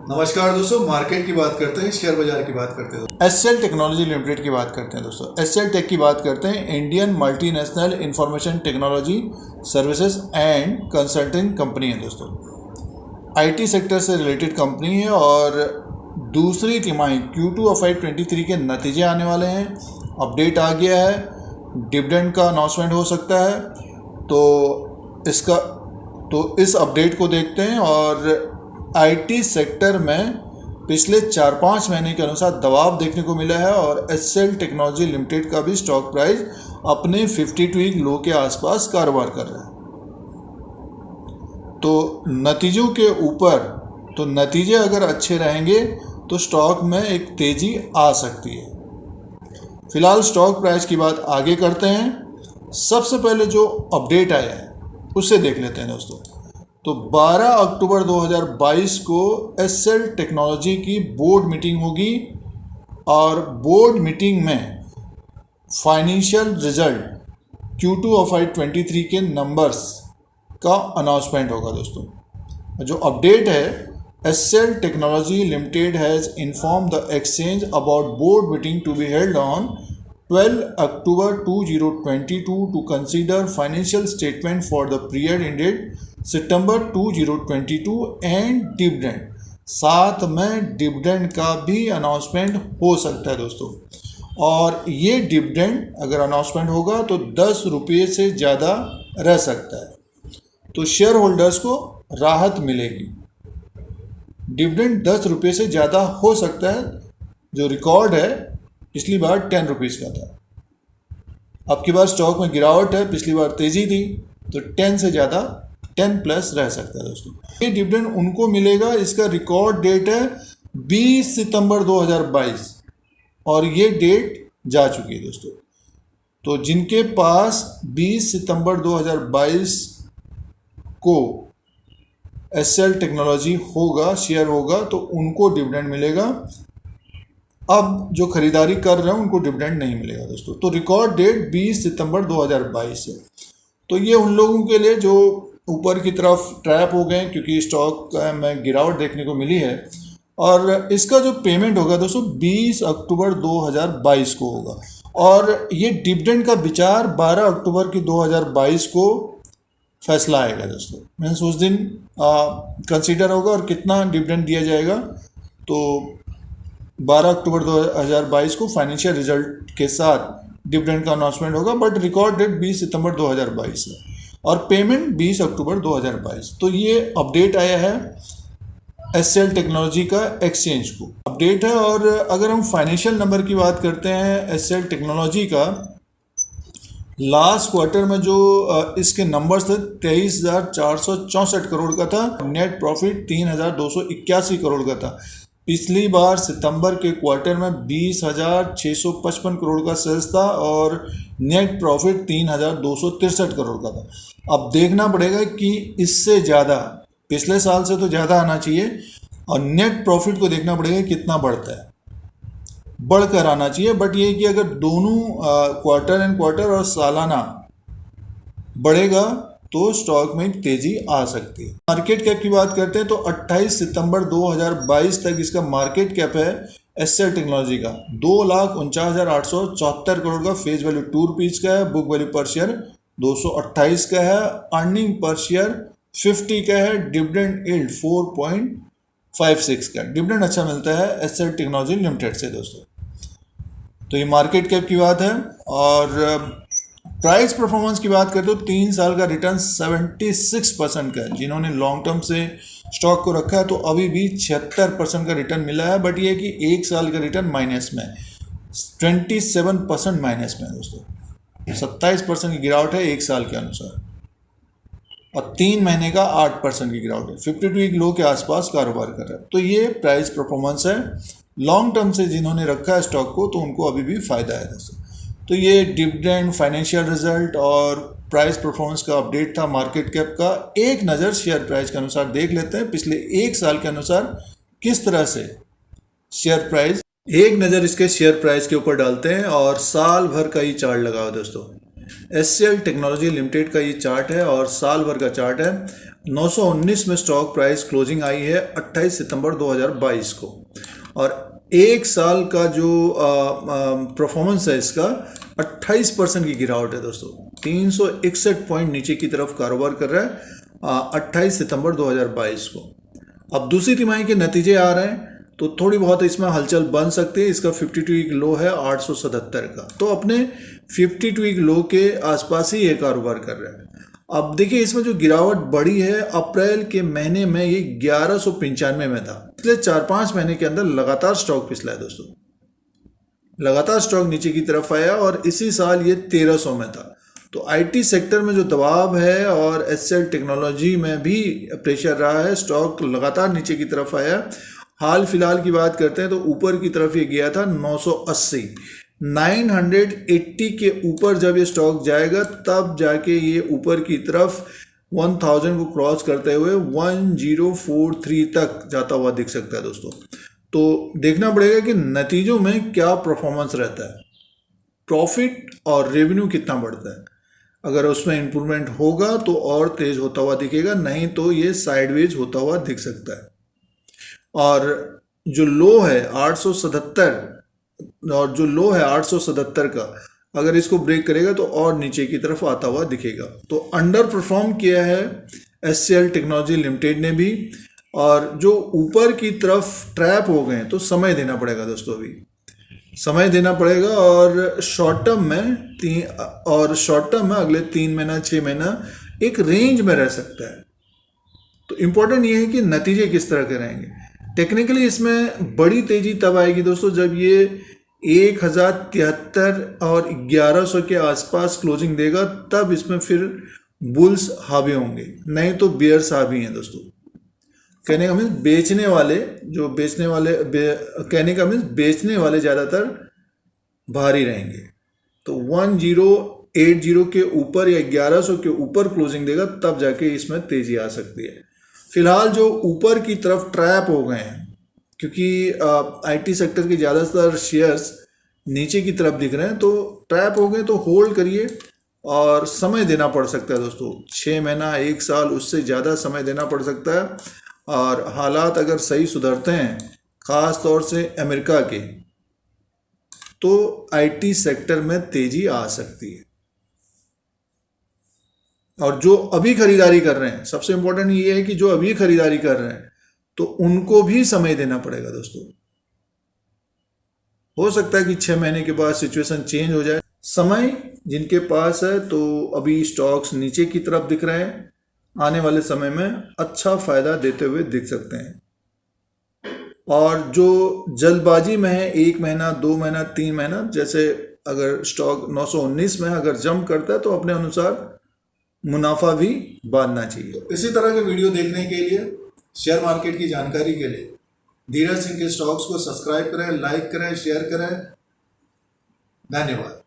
नमस्कार दोस्तों, मार्केट की बात करते हैं, शेयर बाजार की बात करते हैं। एसएल टेक्नोलॉजी लिमिटेड की बात करते हैं दोस्तों। एसएल टेक की बात करते हैं। Indian multinational information technology services and consulting company है दोस्तों। आईटी सेक्टर से रिलेटेड कंपनी है और दूसरी तिमाही Q2 FY 23 के नतीजे आने वाले हैं। अपडेट आ गया है, डिविडेंड का अनाउंसमेंट हो सकता है। तो इस अपडेट को देखते हैं। और आईटी सेक्टर में पिछले 4-5 महीने के अनुसार दबाव देखने को मिला है और एसएल टेक्नोलॉजी लिमिटेड का भी स्टॉक प्राइस अपने 52 वीक लो के आसपास कारोबार कर रहा है। तो नतीजों के ऊपर, तो नतीजे अगर अच्छे रहेंगे तो स्टॉक में एक तेज़ी आ सकती है। फिलहाल स्टॉक प्राइस की बात आगे करते हैं। सबसे पहले जो अपडेट आया है उसे देख लेते हैं दोस्तों। तो 12 अक्टूबर 2022 को एसएल टेक्नोलॉजी की बोर्ड मीटिंग होगी और बोर्ड मीटिंग में फाइनेंशियल रिजल्ट Q2 FY 23 के नंबर्स का अनाउंसमेंट होगा दोस्तों। जो अपडेट है, SL technology limited has inform the exchange about board meeting to be held on 12 October 2022 to consider financial statement for the period ended September 2022 and dividend। साथ में dividend का भी अनाउंसमेंट हो सकता है दोस्तों। और ये डिविडेंड अगर अनाउंसमेंट होगा तो 10 रुपये से ज़्यादा रह सकता है, तो शेयर होल्डर्स को राहत मिलेगी। डिविडेंड 10 रुपये से ज़्यादा हो सकता है। जो रिकॉर्ड है पिछली बार 10 रुपीज़ का था। अब की बार स्टॉक में गिरावट है, पिछली बार तेज़ी थी, तो 10 से ज़्यादा 10+ रह सकता है दोस्तों। ये डिविडेंड उनको मिलेगा, इसका रिकॉर्ड डेट है 20 सितंबर 2022 और ये डेट जा चुकी है दोस्तों। तो जिनके पास 20 सितंबर 2022 को एसएल टेक्नोलॉजी होगा, शेयर होगा, तो उनको डिविडेंड मिलेगा। अब जो खरीदारी कर रहे हैं उनको डिविडेंड नहीं मिलेगा दोस्तों। तो रिकॉर्ड डेट 20 सितंबर 2022 है। तो ये उन लोगों के लिए जो ऊपर की तरफ ट्रैप हो गए क्योंकि स्टॉक में गिरावट देखने को मिली है। और इसका जो पेमेंट होगा दोस्तों 20 अक्टूबर 2022 को होगा और ये डिविडेंड का विचार 12 अक्टूबर की 2022 को फैसला आएगा दोस्तों। मीन्स उस दिन कंसीडर होगा और कितना डिविडेंड दिया जाएगा। तो 12 अक्टूबर 2022 को फाइनेंशियल रिजल्ट के साथ डिविडेंड का अनाउंसमेंट होगा, बट रिकॉर्ड डेट 20 सितंबर 2022 है और पेमेंट 20 अक्टूबर 2022। तो ये अपडेट आया है एसएल टेक्नोलॉजी का एक्सचेंज को अपडेट है। और अगर हम फाइनेंशियल नंबर की बात करते हैं एसएल टेक्नोलॉजी का, लास्ट क्वार्टर में जो इसके नंबर्स थे 23,464 करोड़ का था। नेट प्रॉफिट 3,281 करोड़ का था। पिछली बार सितंबर के क्वार्टर में 20,655 करोड़ का सेल्स था और नेट प्रॉफिट 3,263 करोड़ का था। अब देखना पड़ेगा कि इससे ज़्यादा, पिछले साल से तो ज़्यादा आना चाहिए और नेट प्रॉफिट को देखना पड़ेगा कितना बढ़ता है, बढ़कर आना चाहिए। बट ये कि अगर दोनों क्वार्टर एंड क्वार्टर और सालाना बढ़ेगा तो स्टॉक में तेजी आ सकती है। मार्केट कैप की बात करते हैं तो 28 सितंबर 2022 तक इसका मार्केट कैप है एसएल टेक्नोलॉजी का 2,49,874 करोड़ का। फेस वैल्यू 2 रुपीज़ का है। बुक वैल्यू पर शेयर 228 का है। अर्निंग पर शेयर 50 का है। डिविडेंड यील्ड 4.56 का। डिविडेंड अच्छा मिलता है एसएल टेक्नोलॉजी लिमिटेड से दोस्तों। तो ये मार्केट कैप की बात है। और प्राइस परफॉर्मेंस की बात करें तो 3 साल का रिटर्न 76% का है। जिन्होंने लॉन्ग टर्म से स्टॉक को रखा है तो अभी भी 76% का रिटर्न मिला है। बट ये कि 1 साल का रिटर्न माइनस में 27% माइनस में है दोस्तों। 27% की गिरावट है 1 साल के अनुसार और 3 महीने का 8% की गिरावट है। 52 वीक लो के आसपास कारोबार कर रहा है। तो ये प्राइस परफॉर्मेंस है। लॉन्ग टर्म से जिन्होंने रखा है स्टॉक को तो उनको अभी भी फ़ायदा है दोस्तों। तो ये डिविडेंड, फाइनेंशियल रिजल्ट और प्राइस परफॉर्मेंस का अपडेट था मार्केट कैप का। एक नज़र शेयर प्राइस के अनुसार देख लेते हैं पिछले 1 साल के अनुसार किस तरह से शेयर प्राइस, एक नज़र इसके शेयर प्राइस के ऊपर डालते हैं और साल भर का ये चार्ट लगाओ दोस्तों। एसएल टेक्नोलॉजी लिमिटेड का ये चार्ट है और साल भर का चार्ट है। 919 में स्टॉक प्राइस क्लोजिंग आई है 28 सितंबर 2022 को, और एक साल का जो परफॉर्मेंस है इसका 28% की गिरावट है दोस्तों। 361 पॉइंट नीचे की तरफ कारोबार कर रहा है 28 सितंबर 2022 को। अब दूसरी तिमाही के नतीजे आ रहे हैं तो थोड़ी बहुत इसमें हलचल बन सकती है। इसका 52 वीक लो है 877 का, तो अपने 52 वीक लो के आसपास ही ये कारोबार कर रहा है। अब देखिए इसमें जो गिरावट बढ़ी है, अप्रैल के महीने में ये 1195 में था। पिछले 4-5 महीने के अंदर लगातार स्टॉक फिसला है दोस्तों, लगातार स्टॉक नीचे की तरफ आया और इसी साल ये 1300 में था। तो आईटी सेक्टर में जो दबाव है और एचसीएल टेक्नोलॉजी में भी प्रेशर रहा है, स्टॉक लगातार नीचे की तरफ आया। हाल फिलहाल की बात करते हैं तो ऊपर की तरफ ये गया था 980, 980 के ऊपर जब ये स्टॉक जाएगा तब जाके ये ऊपर की तरफ 1000 को क्रॉस करते हुए 1043 तक जाता हुआ दिख सकता है दोस्तों। तो देखना पड़ेगा कि नतीजों में क्या परफॉर्मेंस रहता है, प्रॉफिट और रेवेन्यू कितना बढ़ता है। अगर उसमें इंप्रूवमेंट होगा तो और तेज होता हुआ दिखेगा, नहीं तो ये साइडवेज होता हुआ दिख सकता है। और जो लो है 877 और जो लो है 877 का, अगर इसको ब्रेक करेगा तो और नीचे की तरफ आता हुआ दिखेगा। तो अंडर परफॉर्म किया है एचसीएल टेक्नोलॉजी लिमिटेड ने भी, और जो ऊपर की तरफ ट्रैप हो गए तो समय देना पड़ेगा दोस्तों, अभी समय देना पड़ेगा। और शॉर्ट टर्म में अगले 3 महीना 6 महीना एक रेंज में रह सकता है। तो इम्पोर्टेंट ये है कि नतीजे किस तरह के रहेंगे। टेक्निकली इसमें बड़ी तेजी तब आएगी दोस्तों जब ये 1073 और 1100 के आसपास क्लोजिंग देगा, तब इसमें फिर बुल्स हावी होंगे, नहीं तो बियर्स हावी हैं दोस्तों। कहने का मीन्स बेचने वाले ज़्यादातर भारी रहेंगे। तो 1080 के ऊपर या 1100 के ऊपर क्लोजिंग देगा तब जाके इसमें तेज़ी आ सकती है। फिलहाल जो ऊपर की तरफ ट्रैप हो गए हैं, क्योंकि आईटी सेक्टर के ज़्यादातर शेयर्स नीचे की तरफ दिख रहे हैं, तो ट्रैप हो गए तो होल्ड करिए और समय देना पड़ सकता है दोस्तों। 6 महीना 1 साल उससे ज़्यादा समय देना पड़ सकता है। और हालात अगर सही सुधरते हैं, ख़ास तौर से अमेरिका के, तो आईटी सेक्टर में तेज़ी आ सकती है। और जो अभी खरीदारी कर रहे हैं, सबसे इम्पोर्टेंट ये है कि जो अभी खरीदारी कर रहे हैं तो उनको भी समय देना पड़ेगा दोस्तों। हो सकता है कि 6 महीने के बाद सिचुएशन चेंज हो जाए। समय जिनके पास है तो अभी स्टॉक्स नीचे की तरफ दिख रहे हैं, आने वाले समय में अच्छा फायदा देते हुए दिख सकते हैं। और जो जल्दबाजी में है 1 महीना 2 महीना 3 महीना, जैसे अगर स्टॉक 919 में अगर जंप करता है तो अपने अनुसार मुनाफा भी बांधना चाहिए। इसी तरह के वीडियो देखने के लिए, शेयर मार्केट की जानकारी के लिए धीरज सिंह के स्टॉक्स को सब्सक्राइब करें, लाइक करें, शेयर करें। धन्यवाद।